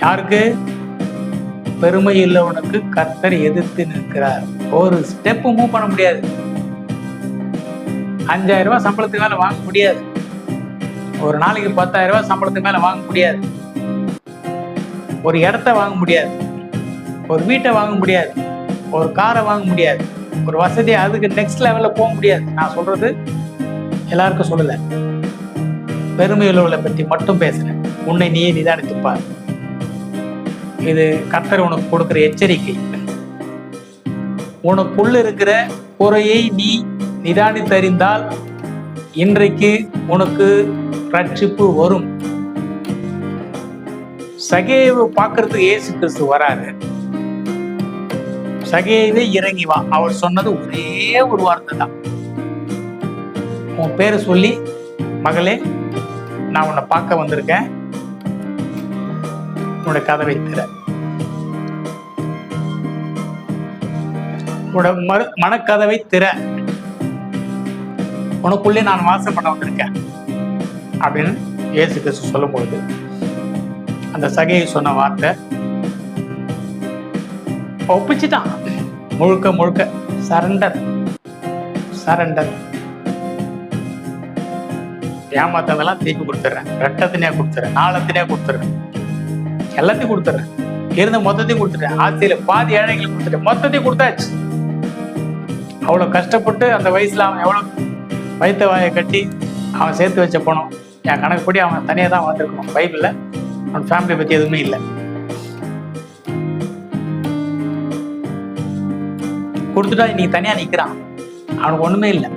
யாருக்கு? பெருமை உள்ளவனுக்கு கர்த்தர் எதிர்த்து நிற்கிறார். ஒரு ஸ்டெப் மூவ் பண்ண முடியாது. 5000 ரூபாய் சம்பளத்துக்கு மேல வாங்க முடியாது. ஒரு நாளைக்கு 10,000 ரூபாய் சம்பளத்துக்கு மேல வாங்க முடியாது. ஒரு இடத்த வாங்க முடியாது. ஒரு வீட்டை வாங்க முடியாது. ஒரு காரை வாங்க முடியாது. ஒரு வசதி, அதுக்கு நெக்ஸ்ட் லெவல்ல போக முடியாது. நான் சொல்றது எல்லாருக்கும் சொல்லல, பெருமையுள்ளவர்களை பற்றி மட்டும் பேசுறேன். உன்னை நீயே நிதானித்துப்பார். இது கர்த்தர் உனக்கு கொடுக்கிற எச்சரிக்கை. உனக்குள்ள இருக்கிற குறையை நீ நிதானித்தறிந்தால் இன்றைக்கு உனக்கு ரட்சிப்பு வரும். சகேவு பார்க்கறதுக்கு இயேசு கிறிஸ்து வராரு. சகேவே இறங்கி வா, அவர் சொன்னது ஒரே ஒரு வார்த்தை தான். உன் பேரை சொல்லி, மகளே நான் உன்னை பார்க்க வந்திருக்கேன், உன்னோட கதவை திற, உன்னோட மனக்கதவை திற, உனக்குள்ளே நான் வாசம் பண்ண வந்திருக்கேன் அப்படின்னு இயேசு கிறிஸ்து சொல்லும் பொழுது அந்த சகையை சொன்ன வார்த்தை ஒப்பிச்சுட்டான். முழுக்க முழுக்க சரண்டர். ஏமாத்ததெல்லாம் திருப்பி கொடுத்துட்றேன், ரத்தத்தினே கொடுத்துறேன், நாளத்தினே கொடுத்துறேன், எல்லாத்தையும் கொடுத்துட்றேன், இருந்த மொத்தத்தையும் கொடுத்துட்டேன், ஆசையில பாதி ஏழைகளுக்கு கொடுத்துட்டேன், மொத்தத்தையும் கொடுத்தாச்சு. அவ்வளவு கஷ்டப்பட்டு அந்த வயசுல அவன் எவ்வளவு வயிற்று வாயை கட்டி அவன் சேர்த்து வச்ச பணம், என் கணக்குப்படி அவன் தனியாக தான் வந்திருக்கணும். பைபிள்ல அவன் ஃபேமிலியை பற்றி எதுவுமே இல்லை. கொடுத்துட்டா இன்னைக்கு தனியா நிக்கிறான், அவனுக்கு ஒண்ணுமே இல்லை.